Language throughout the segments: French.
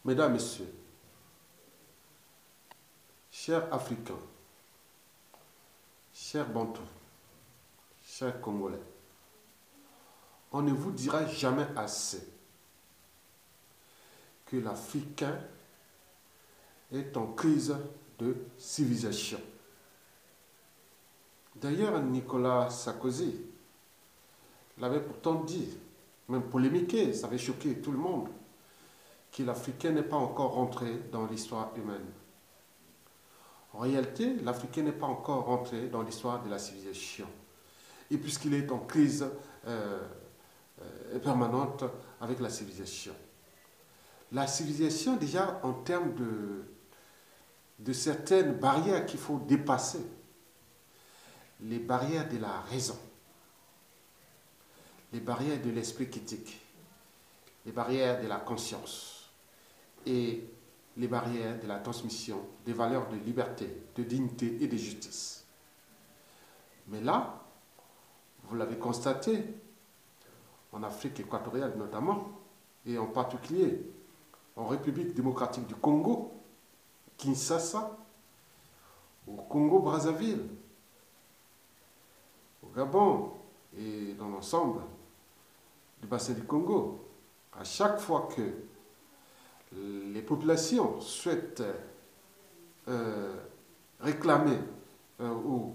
Mesdames, Messieurs, chers Africains, chers Bantous, chers Congolais, on ne vous dira jamais assez que l'Africain est en crise de civilisation. D'ailleurs, Nicolas Sarkozy l'avait pourtant dit, même polémiqué, ça avait choqué tout le monde, que l'Africain n'est pas encore rentré dans l'histoire humaine. En réalité, l'Africain n'est pas encore rentré dans l'histoire de la civilisation. Et puisqu'il est en crise permanente avec la civilisation. La civilisation, déjà, en termes de certaines barrières qu'il faut dépasser. Les barrières de la raison, les barrières de l'esprit critique, les barrières de la conscience et les barrières de la transmission des valeurs de liberté, de dignité et de justice. Mais là, vous l'avez constaté, en Afrique équatoriale notamment, et en particulier en République démocratique du Congo, Kinshasa, au Congo-Brazzaville, au Gabon et dans l'ensemble du bassin du Congo, à chaque fois que les populations souhaitent réclamer ou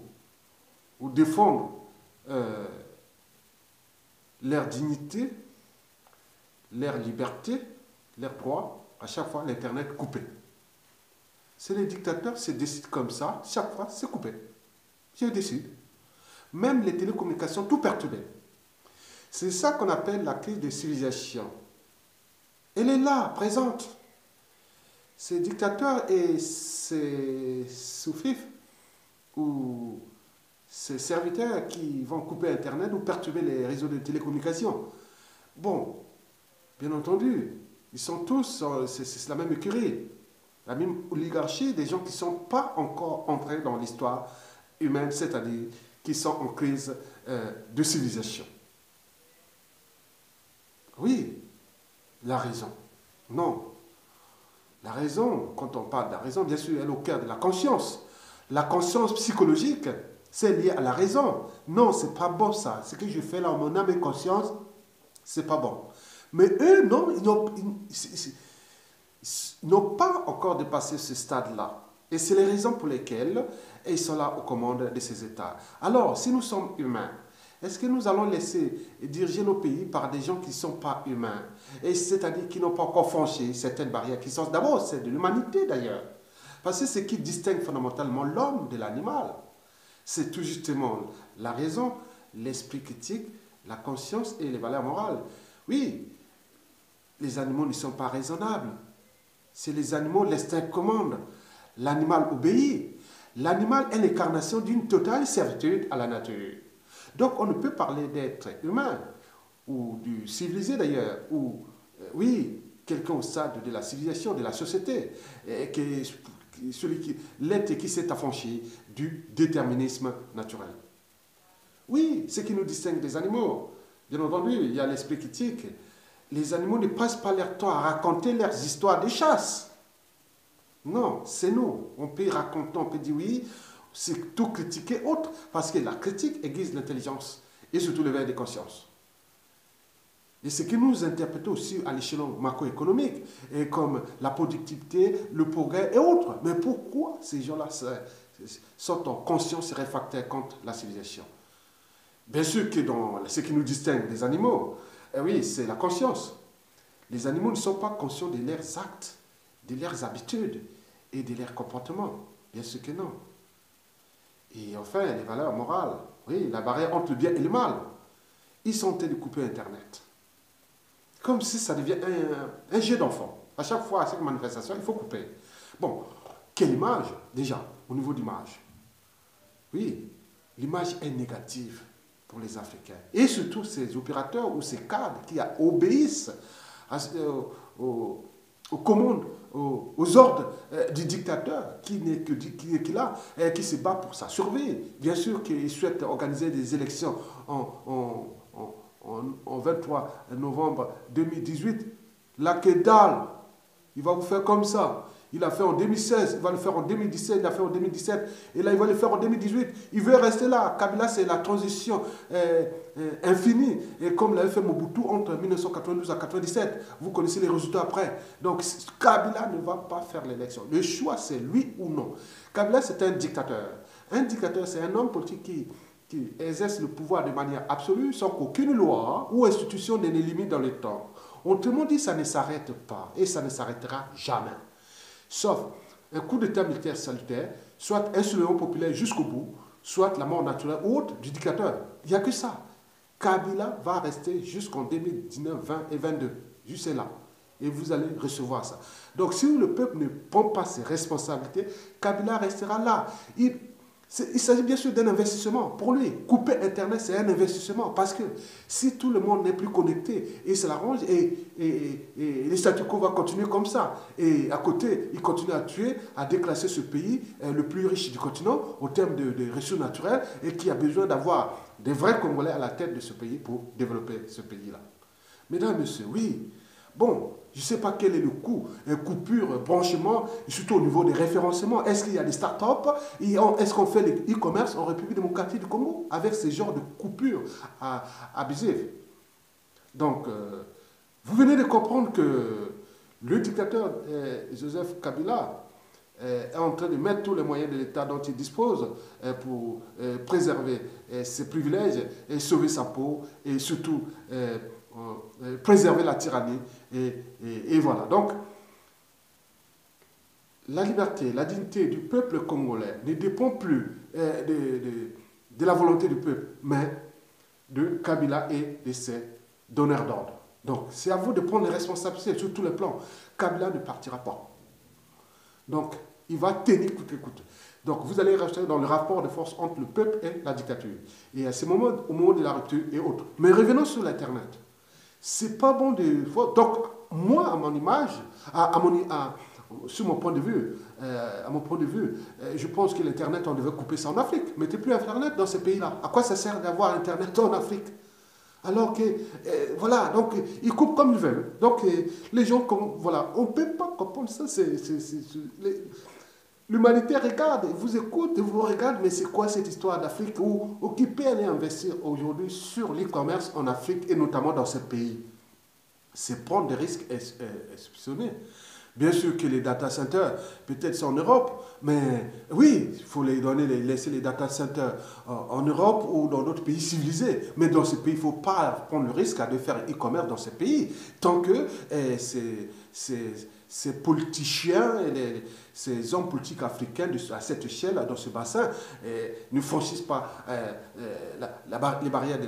défendre leur dignité, leur liberté, leurs droits, à chaque fois l'Internet coupé. C'est les dictateurs qui se décident comme ça, chaque fois c'est coupé. Je décide. Même les télécommunications, tout perturbé. C'est ça qu'on appelle la crise de civilisation. Elle est là, présente. Ces dictateurs et ces sous-fifs ou ces serviteurs qui vont couper Internet ou perturber les réseaux de télécommunications. Bon, bien entendu, ils sont tous, c'est la même écurie, la même oligarchie, des gens qui ne sont pas encore entrés dans l'histoire humaine, c'est-à-dire qui sont en crise de civilisation. Oui, la raison. Non. La raison, quand on parle de la raison, bien sûr, elle est au cœur de la conscience. La conscience psychologique, c'est lié à la raison. Non, c'est pas bon ça. Ce que je fais là, mon âme et conscience, c'est pas bon. Mais eux, non, ils n'ont pas encore dépassé ce stade-là. Et c'est les raisons pour lesquelles ils sont là aux commandes de ces États. Alors, si nous sommes humains, est-ce que nous allons laisser diriger nos pays par des gens qui ne sont pas humains, et c'est-à-dire qui n'ont pas encore franchi certaines barrières qui sont d'abord c'est de l'humanité d'ailleurs. Parce que ce qui distingue fondamentalement l'homme de l'animal, c'est tout justement la raison, l'esprit critique, la conscience et les valeurs morales. Oui, les animaux ne sont pas raisonnables. C'est les animaux, l'instinct commande. L'animal obéit. L'animal est l'incarnation d'une totale servitude à la nature. Donc on ne peut parler d'être humain, ou du civilisé d'ailleurs, ou, oui, quelqu'un au stade de la civilisation, de la société, l'être qui s'est affranchi du déterminisme naturel. Oui, ce qui nous distingue des animaux. Bien entendu, il y a l'esprit critique. Les animaux ne passent pas leur temps à raconter leurs histoires de chasse. Non, c'est nous. On peut raconter, on peut dire oui, c'est tout critiquer autre, parce que la critique aiguise l'intelligence et surtout l'éveil de conscience. Et ce que nous interprétons aussi à l'échelon macroéconomique, et comme la productivité, le progrès et autres. Mais pourquoi ces gens-là sont en conscience et réfractaires contre la civilisation? Bien sûr que dans ce qui nous distingue des animaux, oui, c'est la conscience. Les animaux ne sont pas conscients de leurs actes, de leurs habitudes et de leurs comportements. Bien sûr que non. Et enfin, les valeurs morales. Oui, la barrière entre le bien et le mal. Ils sont en train de couper Internet. Comme si ça devient un jeu d'enfant. À chaque fois, à chaque manifestation, il faut couper. Bon, quelle image, déjà, au niveau d'image? Oui, l'image est négative pour les Africains. Et surtout ces opérateurs ou ces cadres qui obéissent aux commandes, aux ordres du dictateur qui est là, qui se bat pour sa survie. Bien sûr qu'il souhaite organiser des élections en 23 novembre 2018. La que dalle, Il va vous faire comme ça. Il a fait en 2016, il va le faire en 2017, il a fait en 2017, et là il va le faire en 2018. Il veut rester là. Kabila, c'est la transition infinie. Et comme l'avait fait Mobutu entre 1992 à 1997, vous connaissez les résultats après. Donc Kabila ne va pas faire l'élection. Le choix, c'est lui ou non. Kabila, c'est un dictateur. Un dictateur, c'est un homme politique qui exerce le pouvoir de manière absolue, sans qu'aucune loi ou institution ne les limite dans le temps. Autrement dit, ça ne s'arrête pas, et ça ne s'arrêtera jamais. Sauf un coup d'État militaire salutaire, soit un soulèvement populaire jusqu'au bout, soit la mort naturelle ou autre du dictateur. Il n'y a que ça. Kabila va rester jusqu'en 2019, 20 et 22. Juste là. Et vous allez recevoir ça. Donc si le peuple ne prend pas ses responsabilités, Kabila restera là. Il s'agit bien sûr d'un investissement pour lui. Couper Internet, c'est un investissement parce que si tout le monde n'est plus connecté, et ça l'arrange, et les statu quo va continuer comme ça. Et à côté, il continue à tuer, à déclasser ce pays, le plus riche du continent, au terme de ressources naturelles, et qui a besoin d'avoir des vrais Congolais à la tête de ce pays pour développer ce pays-là. Mesdames et messieurs, oui, bon, je ne sais pas quel est le coût, coupure, branchement, surtout au niveau des référencements. Est-ce qu'il y a des startups? Est-ce qu'on fait le e-commerce en République démocratique du Congo avec ces genres de coupures abusives? Donc, vous venez de comprendre que le dictateur Joseph Kabila est en train de mettre tous les moyens de l'État dont il dispose pour préserver ses privilèges et sauver sa peau et surtout préserver la tyrannie. Et voilà. Donc, la liberté, la dignité du peuple congolais ne dépend plus de la volonté du peuple, mais de Kabila et de ses donneurs d'ordre. Donc, c'est à vous de prendre les responsabilités sur tous les plans. Kabila ne partira pas. Donc, il va tenir coûte que coûte. Donc, vous allez rester dans le rapport de force entre le peuple et la dictature. Et à ce moment, au moment de la rupture et autres. Mais revenons sur l'Internet. C'est pas bon de... Donc, moi, à mon image, sur mon point de vue, je pense que l'Internet, on devait couper ça en Afrique. Mettez plus Internet dans ces pays-là. À quoi ça sert d'avoir Internet en Afrique? Alors que, voilà, donc, ils coupent comme ils veulent. Donc, les gens, voilà, on ne peut pas comprendre ça. L'humanité regarde, vous écoute, vous regarde, mais c'est quoi cette histoire d'Afrique où qui peut aller investir aujourd'hui sur l'e-commerce en Afrique et notamment dans ces pays? C'est prendre des risques exceptionnels. Bien sûr que les data centers, peut-être c'est en Europe, mais oui, il faut laisser les data centers en Europe ou dans d'autres pays civilisés. Mais dans ces pays, il ne faut pas prendre le risque de faire e-commerce dans ces pays. Tant que ces politiciens et ces hommes politiques africains à cette échelle, dans ce bassin, ne franchissent pas les barrières de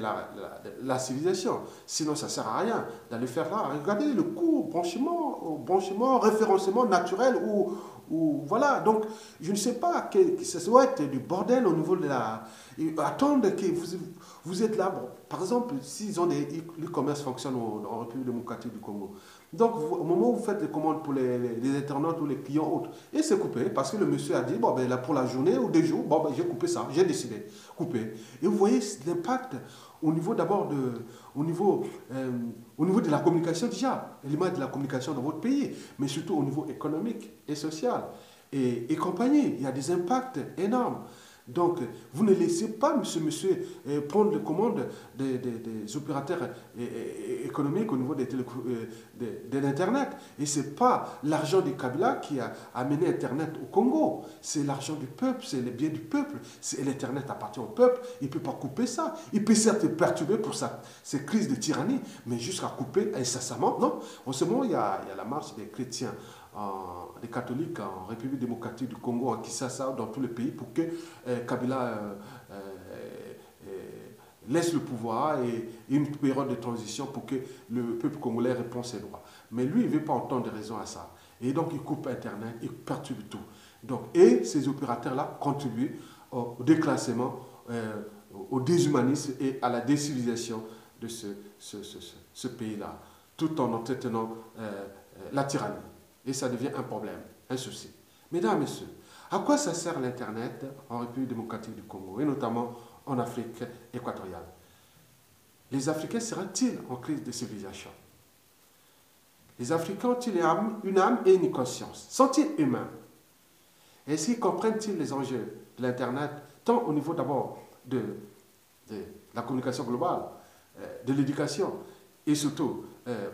la civilisation. Sinon, ça ne sert à rien d'aller faire là. Regardez le coût, branchement, référencement naturel ou voilà. Donc, je ne sais pas, que ça doit être du bordel au niveau de la... Attendre que vous êtes là. Bon, par exemple, s'ils ont des e-commerce fonctionnent en République démocratique du Congo. Donc, au moment où vous faites les commandes pour les internautes ou les clients autres, et c'est coupé parce que le monsieur a dit, bon, ben, là, pour la journée ou 2 jours, bon, ben, j'ai coupé ça, j'ai décidé, couper. Et vous voyez l'impact au niveau d'abord au niveau de la communication déjà, l'image de la communication dans votre pays, mais surtout au niveau économique et social et compagnie. Il y a des impacts énormes. Donc, vous ne laissez pas monsieur prendre les commandes des opérateurs économiques au niveau de l'Internet. Et ce n'est pas l'argent du Kabila qui a amené Internet au Congo. C'est l'argent du peuple, c'est les biens du peuple. L'Internet appartient au peuple, il ne peut pas couper ça. Il peut certes perturber pour ces crises de tyrannie, mais jusqu'à couper incessamment, non. En ce moment, il y a la marche des chrétiens, des catholiques en République démocratique du Congo, en Kinshasa, dans tous les pays, pour que Kabila laisse le pouvoir et une période de transition pour que le peuple congolais réponde ses droits. Mais lui, il ne veut pas entendre de raison à ça. Et donc, il coupe Internet, il perturbe tout. Donc, et ces opérateurs-là contribuent au déclassement, au déshumanisme et à la décivilisation de ce pays-là, tout en entretenant la tyrannie. Et ça devient un problème, un souci. Mesdames et messieurs, à quoi ça sert l'Internet en République démocratique du Congo, et notamment en Afrique équatoriale? Les Africains seraient-ils en crise de civilisation? Les Africains ont-ils une âme et une conscience? Sont-ils humains? Est-ce qu'ils comprennent-ils les enjeux de l'Internet, tant au niveau d'abord de la communication globale, de l'éducation, et surtout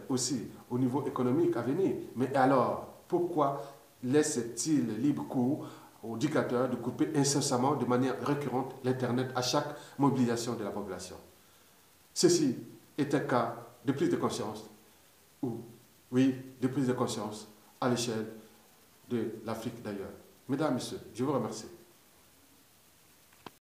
aussi au niveau économique à venir? Mais alors, pourquoi laisse-t-il libre cours aux dictateurs de couper incessamment, de manière récurrente, l'Internet à chaque mobilisation de la population? Ceci est un cas de prise de conscience, ou oui, de prise de conscience à l'échelle de l'Afrique d'ailleurs. Mesdames, Messieurs, je vous remercie.